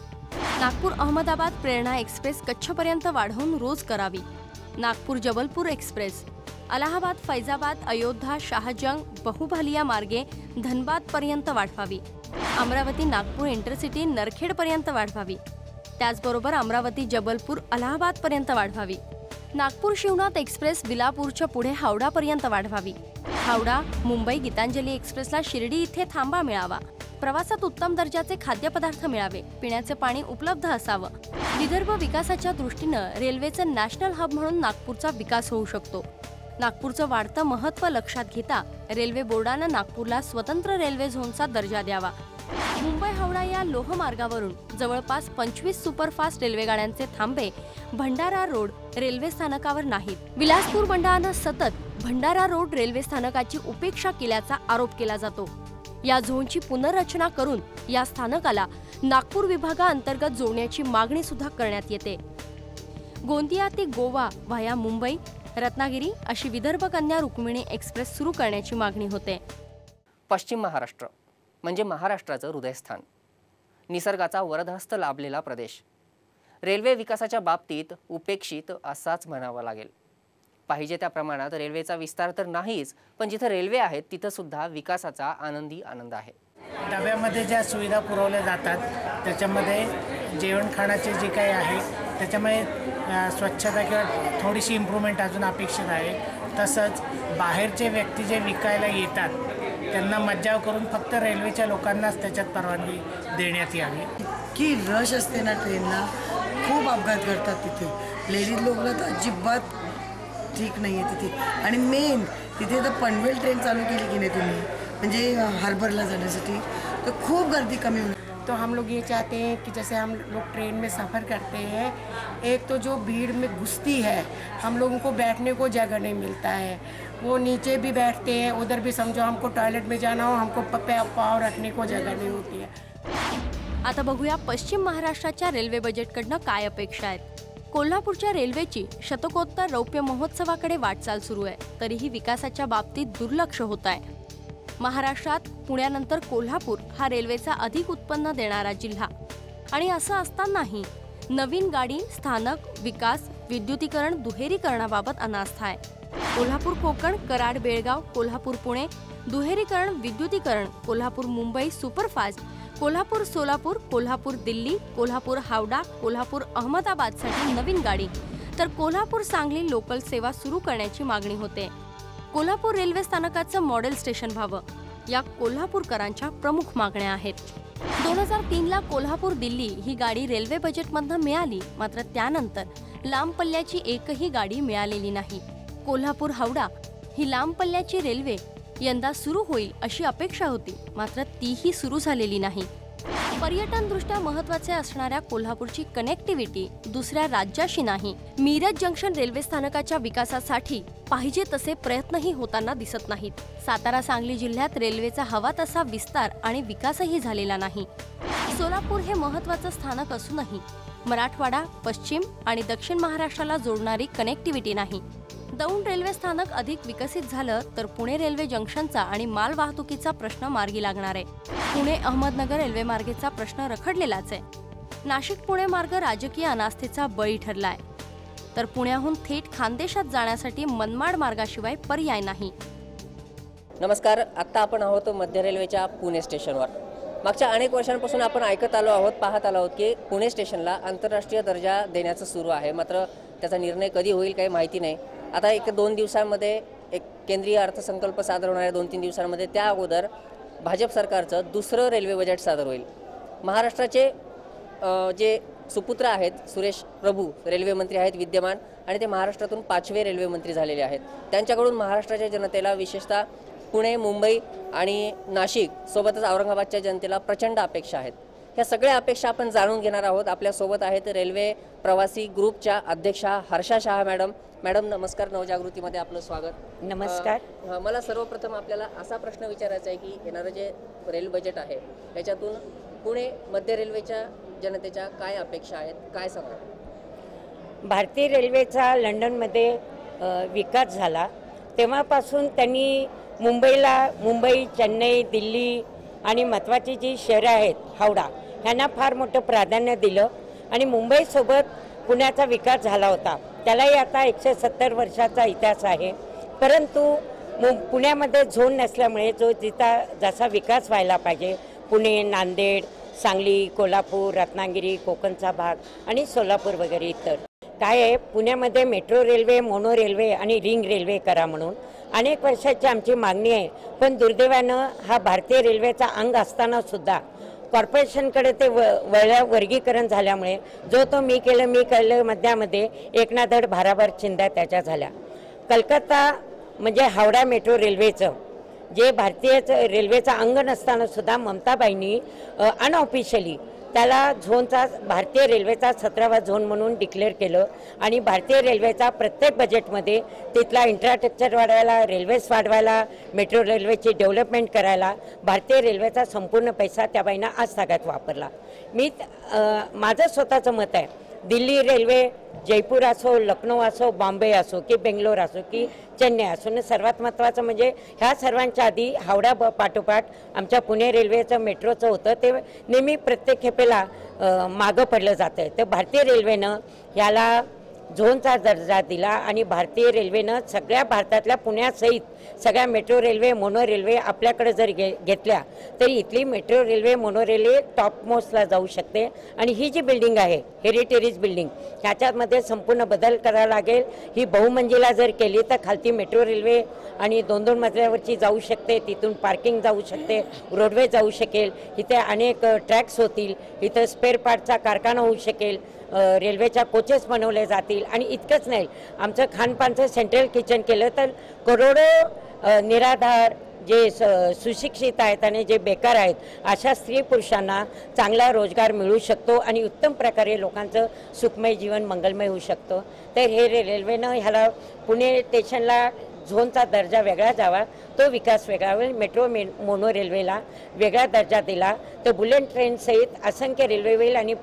नागपूर अहमदाबाद प्रेरणा एक्सप्रेस कच्छपर्यंत वाढवून रोज करावी. नागपूर जबलपूर एक्सप्रेस अलाहाबाद, फैजाबाद, अयोध्या, शाहजंग, बहुभालिया मार्गे धनबादपर्यंत वाढवावी. अमरावती नागपूर इंटरसिटी नरखेडपर्यंत वाढवावी. त्याचबरोबर अमरावती जबलपूर अलाहाबादपर्यंत वाढवावी. नागपूर शिवनाथ एक्सप्रेस बिलापूरच्या पुढे हावडापर्यंत वाढवावी. हावडा मुंबई गीतांजली एक्सप्रेसला शिर्डी इथे थांबा मिळावा. प्रवासात उत्तम दर्जाचे खाद्यपदार्थ मिळावे. पिण्याचे पाणी उपलब्ध असावं. विदर्भ विकासाच्या दृष्टीनं रेल्वेचं नॅशनल हब म्हणून नागपूरचा विकास होऊ शकतो. नागपूरचं वाढतं महत्त्व लक्षात घेता रेल्वे बोर्डानं नागपूरला स्वतंत्र रेल्वे झोनचा दर्जा द्यावा. मुंबई हावडा या लोहमार्गावरून जवळपास 25 सुपरफास्ट रेल्वेगाड्यांचे थांबे भंडारा रोड रेल्वे स्थानकावर नाहीत. विलासपूर मंडळानं सतत भंडारा रोड रेल्वे स्थानकाची उपेक्षा केल्याचा आरोप केला जातो. या झोनची पुनर्रचना करून या स्थानकाला नागपूर विभागाअंतर्गत जोडण्याची मागणी सुद्धा करण्यात येते. गोंदिया ते गोवा व्हाया मुंबई, रत्नागिरी अशी विदर्भ कन्या रुक्मिणी एक्सप्रेस सुरू करण्याची मागणी होते. पश्चिम महाराष्ट्र म्हणजे महाराष्ट्राचं हृदयस्थान, निसर्गाचा वरदहस्त लाभलेला प्रदेश. रेल्वे विकासाच्या बाबतीत उपेक्षित असाच म्हणावा लागेल. पाहिजे त्या प्रमाणात रेल्वेचा विस्तार तर नाहीच, पण जिथे रेल्वे आहेत तिथं सुद्धा विकासाचा आनंदी आनंद आहे. डब्यामध्ये ज्या सुविधा पुरवल्या जातात त्याच्यामध्ये जेवण खाण्याचे जे काही आहे त्याच्यामध्ये स्वच्छता किंवा थोडीशी इम्प्रूव्हमेंट अजून अपेक्षित आहे. तसंच बाहेरचे व्यक्ती जे विकायला येतात त्यांना मज्जाव करून फक्त रेल्वेच्या लोकांनाच त्याच्यात परवानगी देण्यात यावी. की रश असते ना ट्रेनला, खूप अपघात घडतात तिथे. लेडीज लोकला तर अजिबात ठीक नाही आहे तिथे. आणि मेन तिथे तर पनवेल ट्रेन चालू केली की नाही तुम्ही, म्हणजे हार्बरला जाण्यासाठी, तर खूप गर्दी कमी होईल. तो हम लोग ये चाहते हैं कि जैसे हम लोग ट्रेन में सफ़र करते हैं, एक तो जो भीड़ में घुसती है हम लोगों को बैठने को जगह नहीं मिलता है, वो नीचे भी बैठते हैं, उधर भी समझो हमको टॉयलेट में जाना हो हमको पाँव रखने को जगह नहीं होती है. आता बघूया पश्चिम महाराष्ट्राच्या रेल्वे बजेटकडनं काय अपेक्षा आहेत. कोल्हापूरच्या रेल्वेची शतकोत्तर रौप्य महोत्सवाकडे वाटचाल सुरू आहे, तरीही विकासाच्या बाबतीत दुर्लक्ष होत आहे. महाराष्ट्रात पुण्यानंतर कोल्हापूर हा रेल्वेचा अधिक उत्पन्न देणारा जिल्हा, आणि असं असतानाही नवीन गाडी, स्थानक, विकास, विद्युतीकरण, दुहेरीकरणाबाबत अनास्था आहे. कोल्हापूर कोकण, कराड बेळगाव, कोल्हापूर पुणे, दुहेरीकरण, विद्युतीकरण, कोल्हापूर मुंबई सुपरफास्ट, कोल्हापूर सोलापूर, कोल्हापूर दिल्ली, कोल्हापूर हावडा, कोल्हापूर अहमदाबादसाठी नवीन गाडी, तर कोल्हापूर सांगली लोकल सेवा सुरू करण्याची मागणी होते. कोल्हापूर रेल्वे स्थानकाचं मॉडेल स्टेशन व्हावं, या कोल्हापूरकरांच्या प्रमुख मागण्या आहेत. 2003ला कोल्हापूर दिल्ली ही गाडी रेल्वे बजेटमधनं मिळाली, मात्र त्यानंतर लांब पल्ल्याची एकही गाडी मिळालेली नाही. कोल्हापूर हावडा ही लांब पल्ल्याची रेल्वे यंदा सुरू होईल अशी अपेक्षा होती, मात्र तीही सुरू झालेली नाही. पर्यटनदृष्ट्या महत्त्वाचे असणाऱ्या कोल्हापूरची कनेक्टिव्हिटी दुसऱ्या राज्याशी नाही, मिरज जंक्शन रेल्वे स्थानकाच्या विकासासाठी पाहिजे तसे प्रयत्नही होताना दिसत नाहीत. सातारा सांगली जिल्ह्यात रेल्वेचा हवा तसा विस्तार आणि विकासही झालेला नाही. सोलापूर हे महत्त्वाचं स्थानक असूनही मराठवाडा, पश्चिम आणि दक्षिण महाराष्ट्राला जोडणारी कनेक्टिव्हिटी नाही. दौंड रेल्वे स्थानक अधिक विकसित झालं तर पुणे रेल्वे जंक्शनचा आणि माल वाहतुकीचा प्रश्न मार्गी लागणार आहे. पुणे अहमदनगर रेल्वे मार्गाचा प्रश्न रखडलेलाच आहे. नाशिक पुणे मार्ग राजकीय अनास्थेचा बळी ठरलाय, तर पुण्याहून थेट खानदेशात जाण्यासाठी मनमाड मार्गाशिवाय पर्याय नाही. नमस्कार, आत्ता आपण आहोत मध्य रेल्वेच्या पुणे स्टेशनवर. मागच्या अनेक वर्षांपासून आपण ऐकत आलो आहोत, पाहत आलो आहोत की पुणे स्टेशनला आंतरराष्ट्रीय दर्जा देण्याचं सुरू आहे. मात्र त्याचा निर्णय कधी होईल काही माहिती नाही. आता 1-2 दिवसांमध्ये एक केंद्रीय अर्थसंकल्प सादर होणार आहे. 2-3 दिवसांमध्ये त्या अगोदर भाजप सरकारचं दुसरं रेल्वे बजेट सादर होईल. महाराष्ट्राचे जे सुपुत्र आहेत सुरेश प्रभू रेल्वे मंत्री आहेत विद्यमान, आणि ते महाराष्ट्रातून 5वे रेल्वे मंत्री झालेले आहेत. त्यांच्याकडून महाराष्ट्राच्या जनतेला विशेषतः पुणे, मुंबई आणि नाशिक सोबतच औरंगाबादच्या जनतेला प्रचंड अपेक्षा आहेत. ह्या सगळ्या अपेक्षा आपण जाणून घेणार आहोत. आपल्यासोबत आहेत रेल्वे प्रवासी ग्रुपच्या अध्यक्षा हर्षा शहा मॅडम. मॅडम नमस्कार, नवजागृतीमध्ये आपलं स्वागत. नमस्कार. मला सर्वप्रथम आपल्याला असा प्रश्न विचारायचा आहे की येणारं जे रेल बजेट आहे त्याच्यातून पुणे मध्य रेल्वेच्या जनतेच्या काय अपेक्षा आहेत, काय सांगा? भारतीय रेल्वेचा लंडनमध्ये विकास झाला तेव्हापासून त्यांनी मुंबई, चेन्नई, दिल्ली आणि महत्त्वाची जी शहरं आहेत हावडा ह्यांना फार मोठं प्राधान्य दिलं आणि मुंबईसोबत पुण्याचा विकास झाला होता. त्यालाही आता 170 वर्षाचा इतिहास आहे. परंतु पुण्यामध्ये झोन नसल्यामुळे जसा विकास व्हायला पाहिजे पुणे, नांदेड, सांगली, कोल्हापूर, रत्नागिरी, कोकणचा भाग आणि सोलापूर वगैरे इतर काय आहे, पुण्यामध्ये मेट्रो रेल्वे, मोनो रेल्वे आणि रिंग रेल्वे करा म्हणून अनेक वर्षाची आमची मागणी आहे. पण दुर्दैवानं हा भारतीय रेल्वेचा अंग असताना सुद्धा कॉर्पोरेशनकडे ते वर्गीकरण झाल्यामुळे जो मी केलं मध्यामध्ये एक ना धड भाराभर चिंध्या त्याच्या झाल्या. कलकत्ता म्हणजे हावडा मेट्रो रेल्वेचं जे भारतीय रेल्वेचा अंग नसताना सुद्धा ममताबाईंनी अनऑफिशियली त्याला झोनचा भारतीय रेल्वेचा 17वा झोन म्हणून डिक्लेअर केलं आणि भारतीय रेल्वेचा प्रत्येक बजेटमध्ये तिथला इन्फ्रास्ट्रक्चर वाढवायला, रेल्वेज वाढवायला, मेट्रो रेल्वेची डेव्हलपमेंट करायला भारतीय रेल्वेचा संपूर्ण पैसा त्या बाईंना आज तागात वापरला. माझं स्वतःचं मत आहे, दिल्ली रेल्वे जयपूर असो, लखनौ असो, बॉम्बे असो की बेंगलोर असो की चेन्नई असो, आणि सर्वात महत्त्वाचं म्हणजे ह्या सर्वांच्या आधी हावडा पाठोपाठ आमच्या पुणे रेल्वेचं मेट्रोचं होतं ते नेहमी प्रत्येक खेपेला मागं पडलं जातं. तर भारतीय रेल्वेनं ह्याला झोनचा दर्जा दिला आणि भारतीय रेल्वेनं सगळ्या भारतातल्या पुण्यासहित सगळ्या मेट्रो रेल्वे, मोनो रेल्वे आपल्याकडे जर घेतल्या तरी इथली metro railway, mono railway top मोस्टला जाऊ शकते. आणि ही जी बिल्डिंग आहे हेरिटेज बिल्डिंग ह्याच्यामध्ये संपूर्ण बदल करावा लागेल. ही बहुमंजिला जर केली तर खालती मेट्रो रेल्वे आणि 2-2 मजल्यावरची जाऊ शकते, तिथून पार्किंग जाऊ शकते, रोडवे जाऊ शकेल, इथे अनेक ट्रॅक्स होतील, इथं स्पेअर पार्टचा कारखाना होऊ शकेल, रेल्वेच्या कोचेस बनवले जातील. आणि इतकंच नाही, आमचं खानपानचं सेंट्रल किचन केलं तर करोडो निराधार जे सुशिक्षित आहेत आणि जे बेकार आहेत अशा स्त्री पुरुषांना चांगला रोजगार मिळू शकतो आणि उत्तम प्रकारे लोकांचं सुखमय जीवन मंगलमय होऊ शकतो. तर हे रेल्वेनं ह्याला पुणे स्टेशनला झोनचा दर्जा वेगळा जावा, तो विकास वेगळा होईल. मेट्रो मोनो रेल्वेला वेगळा दर्जा दिला तर बुलेट ट्रेनसहित असंख्य रेल्वे होईल आणि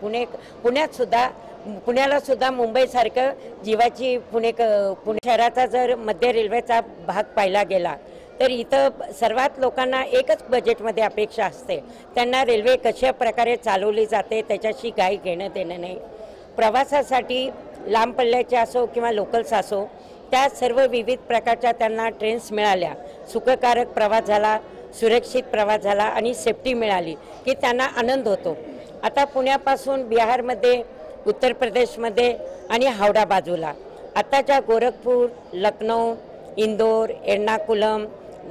पुण्याला सुद्धा मुंबईसारखं जीवाची पुणे शहराचा जर मध्य रेल्वेचा भाग पाहिला गेला तर इथं सर्वात लोकांना एकच बजेटमध्ये अपेक्षा असते, त्यांना रेल्वे कशा प्रकारे चालवली जाते त्याच्याशी काही घेणं देणं नाही. प्रवासासाठी लांब पल्ल्याचे असो किंवा लोकल्स असो त्या सर्व विविध प्रकारच्या त्यांना ट्रेन्स मिळाल्या, सुखकारक प्रवास झाला, सुरक्षित प्रवास झाला आणि सेफ्टी मिळाली की त्यांना आनंद होतो. आता पुण्यापासून बिहारमध्ये, उत्तर प्रदेशमध्ये आणि हावडा बाजूला आताच्या गोरखपूर, लखनौ, इंदोर, एर्नाकुलम,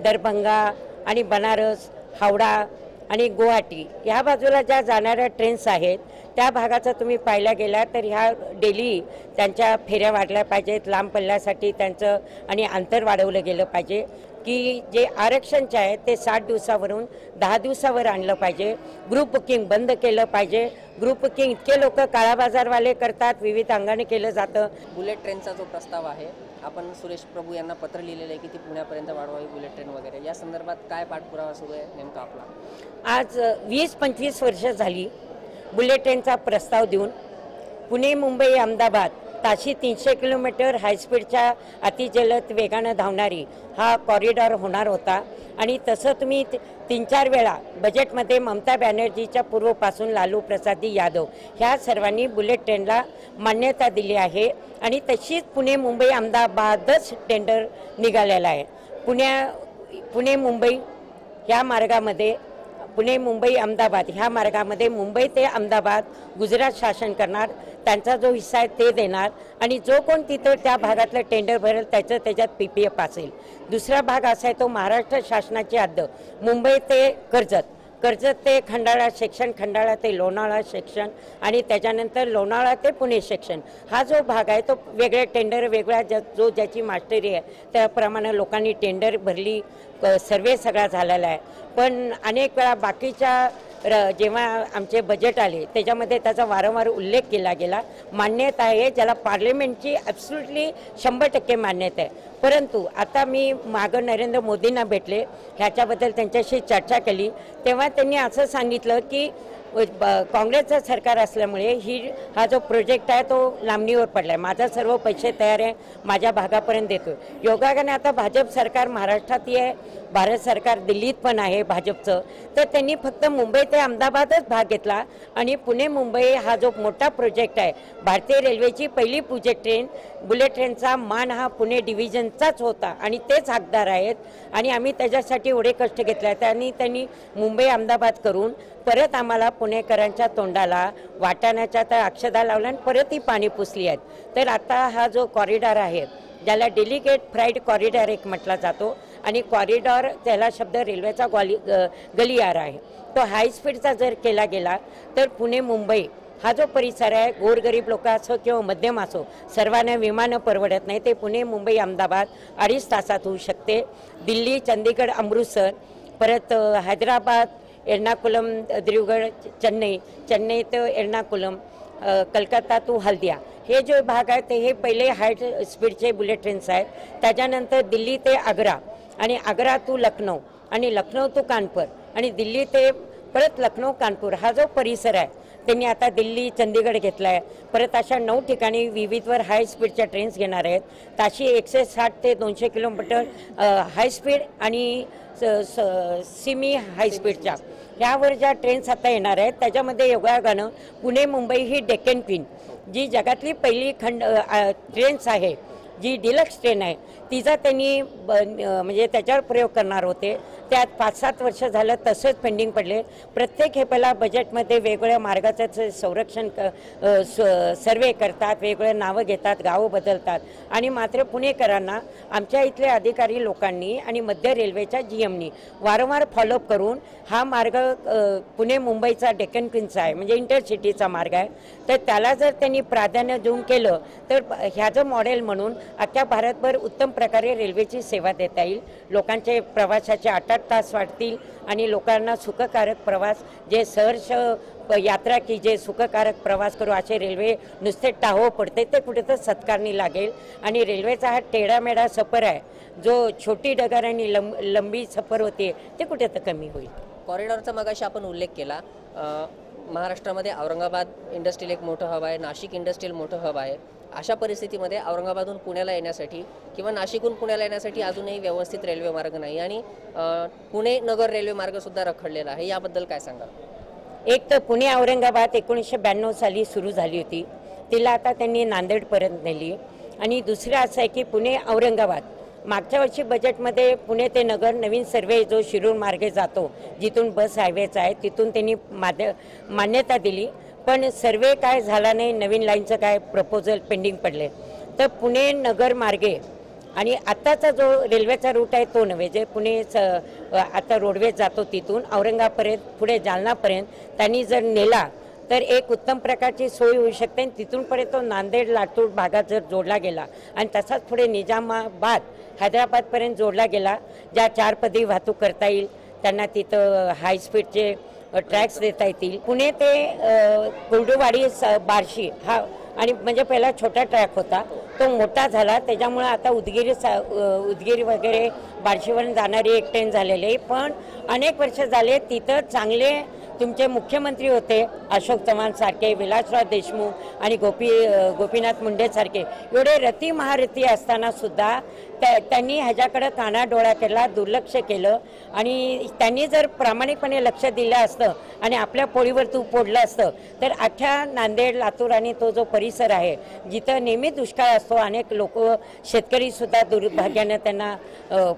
दरभंगा आणि बनारस, हावडा आणि गुवाहाटी ह्या बाजूला ज्या जाणाऱ्या ट्रेन्स आहेत त्या भागाचा तुम्ही पाहिला गेला तर ह्या डेली त्यांच्या फेऱ्या वाढल्या पाहिजेत, लांब पल्ल्यासाठी त्यांचं आणि अंतर वाढवलं गेलं पाहिजे. की जे आरक्षणचे आहे ते 60 दिवसावरून 10 दिवसावर आणलं पाहिजे. ग्रुप बुकिंग बंद केलं पाहिजे. ग्रुप बुकिंग इतके लोक काळाबाजारवाले करतात, विविध अंगाने केलं जातं. बुलेट ट्रेनचा जो प्रस्ताव आहे, आपण सुरेश प्रभू यांना पत्र लिहिलेलं आहे की ती पुण्यापर्यंत वाढवावी बुलेट ट्रेन वगैरे, या संदर्भात काय पाठपुरावा सुरू आहे नेमका आपला? आज 20-25 वर्ष झाली बुलेट ट्रेनचा प्रस्ताव देऊन. पुणे, मुंबई, अहमदाबाद ताशी 300 किलोमीटर हायस्पीडच्या अतिजलद वेगानं धावणारी हा कॉरिडॉर होणार होता. आणि तसं तुम्ही 3-4 वेळा बजेटमध्ये ममता बॅनर्जीच्या पूर्वपासून लालू प्रसाद यादव ह्या सर्वांनी बुलेट ट्रेनला मान्यता दिली आहे. आणि तशीच पुणे, मुंबई, अहमदाबादच टेंडर निघालेला आहे. पुणे मुंबई ह्या मार्गामध्ये, पुणे, मुंबई, अहमदाबाद ह्या मार्गामध्ये मुंबई ते अहमदाबाद गुजरात शासन करणार, त्यांचा जो हिस्सा आहे ते देणार. आणि जो कोण तिथं त्या भागातलं टेंडर भरेल त्याच्यात PPF असेल. दुसरा भाग असा आहे तो महाराष्ट्र शासनाची हद्द मुंबई ते कर्जत ते खंडाळा सेक्शन, खंडाळा ते लोणावळा सेक्शन आणि त्याच्यानंतर लोणावळा ते पुणे सेक्शन. हा जो भाग आहे तो वेगळ्या टेंडर वेगळा जो ज्याची मास्टरी आहे त्याप्रमाणे लोकांनी टेंडर भरली, सर्वे सगळा झालेला आहे. पण अनेक वेळा बाकीच्या जेव्हा आमचे बजेट आले त्याच्यामध्ये त्याचा वारंवार उल्लेख केला गेला. मान्यता आहे ज्याला पार्लमेंटची ॲब्सोल्युटली 100% मान्यता आहे. परंतु आता मी मागं नरेंद्र मोदींना भेटले, ह्याच्याबद्दल त्यांच्याशी चर्चा केली, तेव्हा त्यांनी असं सांगितलं की काँग्रेसचं सरकार असल्यामुळे हा जो प्रोजेक्ट आहे तो लांबणीवर पडला आहे. माझा सर्व पैसे तयार आहे, माझ्या भागापर्यंत देतो. योगायोगाने आता भाजप सरकार महाराष्ट्रातही आहे, भारत सरकार दिल्लीत पण आहे भाजपचं. तर त्यांनी फक्त मुंबई ते अहमदाबादच भाग घेतला आणि पुणे मुंबई हा जो मोठा प्रोजेक्ट आहे, भारतीय रेल्वेची पहिली बुलेट ट्रेनचा मान हा पुणे डिव्हिजनचाच होता आणि तेच हकदार आहेत. आणि आम्ही त्याच्यासाठी एवढे कष्ट घेतले आहेत आणि त्यांनी मुंबई अहमदाबाद करून परत आम्हाला पुणेकरांच्या तोंडाला वाटाण्याच्या तर अक्षदा लावल्या आणि परत ही पाणी पुसली आहेत. तर आता हा जो कॉरिडॉर आहे ज्याला डेलिगेट फ्राईड कॉरिडॉर एक म्हटला जातो आणि कॉरिडॉर त्याला शब्द रेल्वेचा गलियार आहे, तो हायस्पीडचा जर केला गेला तर पुणे मुंबई हा जो परिसर आहे, गोरगरीब लोक असो किंवा मध्यम असो, सर्वांना विमानं परवडत नाही. ते पुणे मुंबई अहमदाबाद 2.5 तासात होऊ शकते. दिल्ली, चंदीगड, अमृतसर, परत हैदराबाद, एर्नाकुलम, दिब्रुगड, चेन्नई ते एर्नाकुलम, कलकत्ता टू हल्दिया हे जो भाग आहे ते हे पहिले हाय स्पीडचे बुलेट ट्रेन्स आहेत. त्याच्यानंतर दिल्ली ते आग्रा आणि आग्रा टू लखनौ आणि लखनौ टू कानपूर आणि दिल्ली ते परत लखनौ कानपूर हा जो परिसर आहे त्यांनी आता दिल्ली, चंदीगड घेतला आहे. परत अशा 9 ठिकाणी विविधवर हाय स्पीडच्या ट्रेन्स घेणार आहेत. ताशी 160 ते 200 किलोमीटर हाय स्पीड आणि सिमी हाय स्पीडच्या ह्यावर ज्या ट्रेन्स आता येणार आहेत त्याच्यामध्ये योगायोगानं पुणे मुंबई ही डेक्कन क्वीन जी जगातली पहिली ट्रेन्स आहे, जी डिलक्स ट्रेन आहे, तिचा त्यांनी म्हणजे त्याच्यावर प्रयोग करणार होते. त्यात 5-7 वर्ष झालं तसंच पेंडिंग पडले. प्रत्येक हे पहिला बजेटमध्ये वेगवेगळ्या मार्गाचं संरक्षण सर्वे करतात, वेगवेगळे नावं घेतात, गावं बदलतात आणि मात्र पुणेकरांना आमच्या इथले अधिकारी लोकांनी आणि मध्य रेल्वेच्या GMनी वारंवार फॉलोअप करून हा मार्ग पुणे मुंबईचा डेक्कन क्वीनचा आहे म्हणजे इंटरसिटीचा मार्ग आहे. तर त्याला जर त्यांनी प्राधान्य देऊन केलं तर ह्याचं मॉडेल म्हणून अख्ख्या भारतभर उत्तम प्रकारे रेल्वेची सेवा देता येईल. लोकांचे प्रवासाचे 8-8 तास वाढतील आणि लोकांना सुखकारक प्रवास, जे सहर्ष यात्रा की जे सुखकारक प्रवास करू असे रेल्वे नुसते टाहो पडते ते कुठे तर सत्कारणी लागेल. आणि रेल्वेचा हा टेढामेढा सफर आहे जो छोटी डगर आणि लंबी सफर होते ते कुठे तर कमी होईल. कॉरिडॉरचा मगाशी आपण उल्लेख केला. महाराष्ट्रामध्ये औरंगाबाद इंडस्ट्रियल एक मोठं हब आहे, नाशिक इंडस्ट्रियल मोठं हब आहे. अशा परिस्थितीमध्ये औरंगाबादहून पुण्याला येण्यासाठी किंवा नाशिकहून पुण्याला येण्यासाठी अजूनही व्यवस्थित रेल्वे मार्ग नाही आणि पुणे नगर रेल्वे मार्गसुद्धा रखडलेला आहे. याबद्दल काय सांगाल? एक तर पुणे औरंगाबाद 1992 साली सुरू झाली होती, तिला आता त्यांनी नांदेडपर्यंत नेली. आणि दुसरं असं आहे की पुणे औरंगाबाद मागच्या वर्षी बजेटमध्ये पुणे ते नगर नवीन सर्वे जो शिरूर मार्गे जातो जिथून बस हायवेचा आहे तिथून त्यांनी मान्यता दिली. पण सर्वे काय झाला नाही, नवीन लाईनचं काय प्रपोजल पेंडिंग पडले. तर पुणे नगर मार्गे आणि आत्ताचा जो रेल्वेचा रूट आहे तो नव्हे, जे पुणे आता रोडवेज जातो तिथून औरंगाबादपर्यंत पुढे जालनापर्यंत त्यांनी जर नेला तर एक उत्तम प्रकारची सोय होऊ शकते आणि तिथून पुढे तो नांदेड लातूर भागात जर जोडला गेला आणि तसाच पुढे निजामाबाद हैदराबादपर्यंत जोडला गेला, ज्या 4 पदरी वाहतूक करता येईल, त्यांना तिथं हाय स्पीडचे ट्रॅक्स देता येतील. पुणे ते कुर्डुवाडी बार्शी हा आणि म्हणजे पहिला छोटा ट्रॅक होता, तो मोठा झाला. त्याच्यामुळे आता उदगीर वगैरे बार्शीवरून जाणारी एक ट्रेन झालेली आहे. पण अनेक वर्ष झाले तिथं चांगले तुमचे मुख्यमंत्री होते अशोक चव्हाण सारखे, विलासराव देशमुख आणि गोपीनाथ मुंडे सारखे, एवढे रती महारथी असताना सुद्धा त्यांनी ह्याच्याकडे कानाडोळा केला, दुर्लक्ष केलं. आणि त्यांनी जर प्रामाणिकपणे लक्ष दिलं असतं आणि आपल्या पोळीवर तूप पोडलं असतं तर अख्ख्या नांदेड लातूर आणि तो जो परिसर आहे जिथं नेहमी दुष्काळ असतो, अनेक लोक शेतकरीसुद्धा दुर्भाग्यानं त्यांना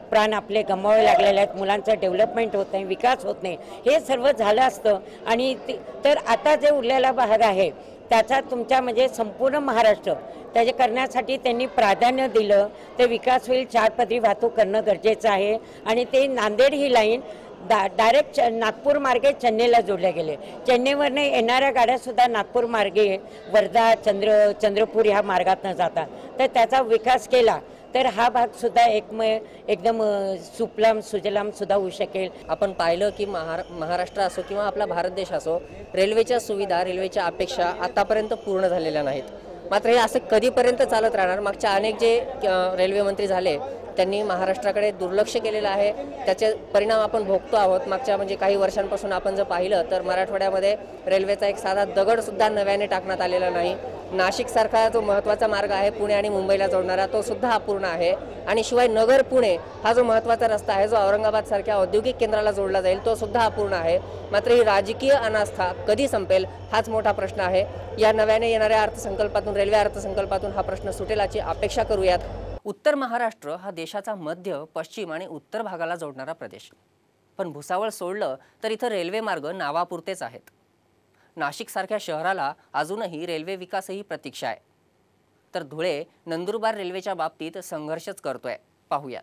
प्राण आपले गमावे लागलेले आहेत, मुलांचं डेव्हलपमेंट होत नाही, विकास होत नाही, हे सर्व झालं असतं. आणि तर आता जे उरलेला भाग आहे त्याचा तुमच्या म्हणजे संपूर्ण महाराष्ट्र त्याचे करण्यासाठी त्यांनी प्राधान्य दिलं. ते विकास होईल, 4 पदरी वाहतूक करणं गरजेचं आहे. आणि ते नांदेड ही लाईन डायरेक्ट नागपूर मार्गे चेन्नईला जोडल्या गेले. चेन्नईवरनं येणाऱ्या गाड्यासुद्धा नागपूर मार्गे वर्धा चंद्रपूर ह्या मार्गातनं जातात. तर त्याचा विकास केला तर हा भाग सुद्धा एकदम सुफलाम सुजलाम सुद्धा होऊ शकेल. आपण पाहिलं की महाराष्ट्र असो किंवा आपला भारत देश असो, रेल्वेच्या सुविधा, रेल्वेच्या अपेक्षा आतापर्यंत पूर्ण झालेल्या नाहीत. मात्र हे असं कधीपर्यंत चालत राहणार? मागच्या अनेक जे रेल्वे मंत्री झाले त्यांनी महाराष्ट्राकडे दुर्लक्ष केलेलं आहे, त्याचे परिणाम आपण भोगतो आहोत. मागच्या म्हणजे काही वर्षांपासून आपण जर पाहिलं तर मराठवाड्यामध्ये रेल्वेचा एक साधा दगडसुद्धा नव्याने टाकण्यात आलेला नाही. नाशिकसारखा जो महत्त्वाचा मार्ग आहे पुणे आणि मुंबईला जोडणारा, तो सुद्धा अपूर्ण आहे. आणि शिवाय नगर पुणे हा जो महत्त्वाचा रस्ता आहे, जो औरंगाबादसारख्या औद्योगिक केंद्राला जोडला जाईल, तो सुद्धा अपूर्ण आहे. मात्र ही राजकीय अनास्था कधी संपेल हाच मोठा प्रश्न आहे. या नव्याने येणाऱ्या अर्थसंकल्पातून, रेल्वे अर्थसंकल्पातून हा प्रश्न सुटेल याची अपेक्षा करूयात. उत्तर महाराष्ट्र हा देशाचा मध्य, पश्चिम आणि उत्तर भागाला जोडणारा प्रदेश. पण भुसावळ सोडलं तर इथं रेल्वे मार्ग नावापुरतेच आहेत. नाशिकसारख्या शहराला अजूनही रेल्वे विकासही प्रतीक्षा आहे. तर धुळे नंदुरबार रेल्वेच्या बाबतीत संघर्षच करतोय. पाहूया.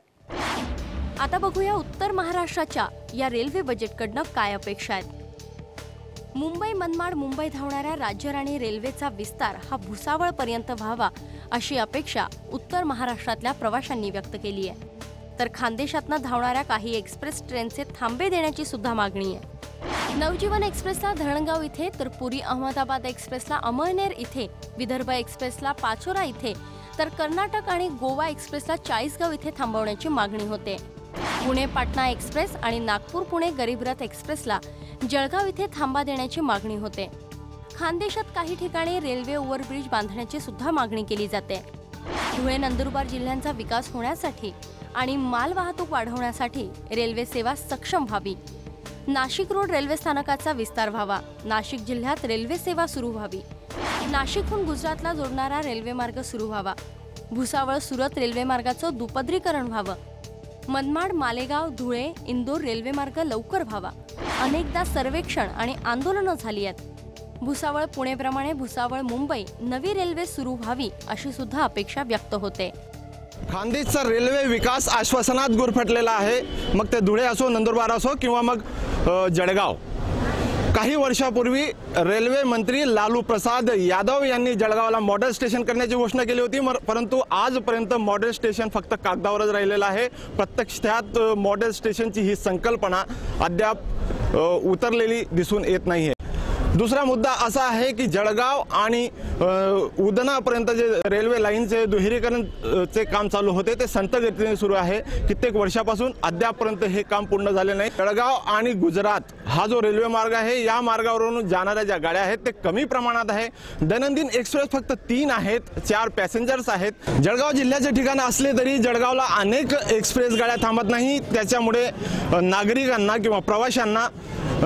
आता बघूया उत्तर महाराष्ट्राच्या या रेल्वे बजेटकडनं काय अपेक्षा आहेत. मुंबई मनमाड मुंबई धावणाऱ्या राज्यराणी रेल्वेचा विस्तार हा भुसावळपर्यंत व्हावा अशी अपेक्षा उत्तर महाराष्ट्रातल्या प्रवाशांनी व्यक्त केली आहे. तर खानदेशातनं धावणाऱ्या काही एक्सप्रेस ट्रेनचे थांबे देण्याची सुद्धा मागणी आहे. नवजीवन एक्सप्रेसला धरणगाव इथे, तर पुरी अहमदाबाद एक्सप्रेसला अमळनेर इथे, विदर्भ एक्सप्रेसला पाचोरा इथे, तर कर्नाटक आणि गोवा एक्सप्रेसला चाळीसगाव इथे थांबवण्याची मागणी होते. पुणे पाटणा एक्सप्रेस आणि नागपूर पुणे गरीब रथ एक्सप्रेसला जळगाव इथे थांबा देण्याची मागणी होते. खानदेशात काही ठिकाणी रेल्वे ओव्हरब्रिज बांधण्याची सुद्धा मागणी केली जाते. धुळे नंदुरबार जिल्ह्यांचा विकास होण्यासाठी आणि माल वाहतूक वाढवण्यासाठी रेल्वे सेवा सक्षम व्हावी. नाशिक रोड रेल्वे स्थानकाचा विस्तार व्हावा. नाशिक जिल्ह्यात रेल्वे सेवा सुरू व्हावी. नाशिकहून गुजरातला जोडणारा रेल्वे मार्ग सुरू व्हावा. भुसावळ सुरत रेल्वे मार्गाचं दुपदरीकरण व्हावं. मनमाड मालेगाव धुळे इंदोर रेल्वे मार्ग लवकर व्हावा. अनेकदा सर्वेक्षण आणि आंदोलनं झाली आहेत. भुसावळ पुणेप्रमाणे भुसावळ मुंबई नवी रेल्वे सुरू व्हावी अशी सुद्धा अपेक्षा व्यक्त होते. खानदेशचा रेल्वे विकास आश्वासनात गुरफटलेला आहे. मग ते धुळे असो, नंदुरबार असो किंवा मग जळगाव. काही वर्षापूर्वी रेल्वे मंत्री लालू प्रसाद यादव यांनी जळगावला मॉडेल स्टेशन करण्याची घोषणा केली होती, परंतु आजपर्यंत मॉडेल स्टेशन फक्त कागदावरच राहिलेलं आहे. प्रत्यक्षात मॉडेल स्टेशनची ही संकल्पना अद्याप उतरलेली दिसून येत नाही. दुसरा मुद्दा असा आहे की जळगाव आणि उदनापर्यंत जे रेल्वे लाईनचे दुहेरीकरणचे काम चालू होते ते संत गतीने सुरू आहे. कित्येक वर्षापासून अद्यापपर्यंत हे काम पूर्ण झाले नाही. जळगाव आणि गुजरात हा जो रेल्वे मार्ग आहे, या मार्गावरून जाणाऱ्या ज्या गाड्या आहेत ते कमी प्रमाणात आहे. दैनंदिन एक्सप्रेस फक्त 3 आहेत, 4 पॅसेंजर्स आहेत. जळगाव जिल्ह्याचे ठिकाण असले तरी जळगावला अनेक एक्सप्रेस गाड्या थांबत नाही. त्याच्यामुळे नागरिकांना किंवा प्रवाशांना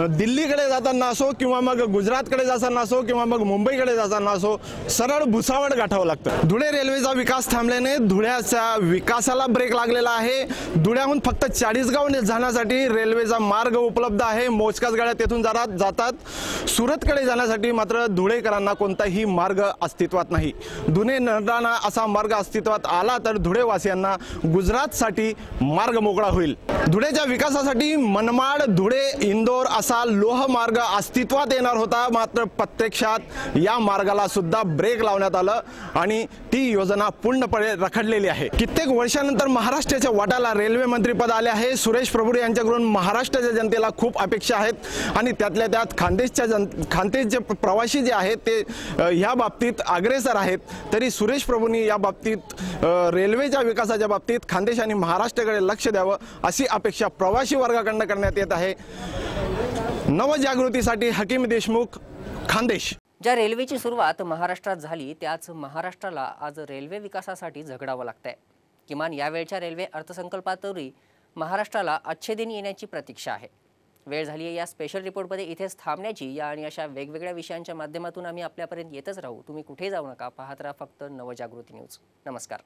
दिल्लीकडे जाताना असो किंवा मग गुजरातकडे जाताना असो किंवा मग मुंबईकडे जाताना असो सरळ भुसावळ गाठावं लागतं. धुळे रेल्वेचा विकास थांबल्याने धुळ्याच्या विकासाला ब्रेक लागलेला आहे. धुळ्याहून फक्त चाळीसगाव जाण्यासाठी रेल्वेचा मार्ग उपलब्ध आहे. मोजक्याच गाड्या तेथून जातात. सुरतकडे जाण्यासाठी मात्र धुळेकरांना कोणताही मार्ग अस्तित्वात नाही. धुळे नरडाणा असा मार्ग अस्तित्वात आला तर धुळेवासियांना गुजरातसाठी मार्ग मोकळा होईल. धुळेच्या विकासासाठी मनमाड धुळे इंदोर असा लोहमार्ग अस्तित्वात येणार होता, मात्र प्रत्यक्षात या मार्गाला सुद्धा ब्रेक लावण्यात आलं आणि ती योजना पूर्णपणे रखडलेली आहे। कित्येक वर्षानंतर महाराष्ट्राच्या वाट्याला रेल्वे मंत्रीपद आले आहे। सुरेश प्रभू यांच्याकडून महाराष्ट्राच्या जनतेला खूप अपेक्षा आहेत आणि त्यातल्या त्यात खानदेशचे प्रवासी जे आहेत ते ह्या बाबतीत अग्रेसर आहेत। तरी सुरेश प्रभूंनी या बाबतीत रेल्वेच्या विकासाच्या बाबतीत खानदेश आणि महाराष्ट्राकडे लक्ष द्यावं अशी अपेक्षा प्रवासी वर्गाकडून करण्यात येत आहे। नवजागृतीसाठी हकीम देशमुख, खानदेश। ज्या रेल्वेची सुरुवात महाराष्ट्रात झाली त्याच महाराष्ट्राला आज रेल्वे विकासासाठी झगडावं लागतंय। किमान यावेळच्या रेल्वे अर्थसंकल्पात तरी महाराष्ट्राला अच्छे दिन येण्याची प्रतीक्षा आहे। वेळ झाली आहे या स्पेशल रिपोर्टमध्ये इथेच थांबण्याची। या आणि अशा वेगवेगळ्या विषयांच्या माध्यमातून आम्ही आपल्यापर्यंत येतच राहू। तुम्ही कुठे जाऊ नका, पाहत राहा फक्त नवजागृती न्यूज। नमस्कार।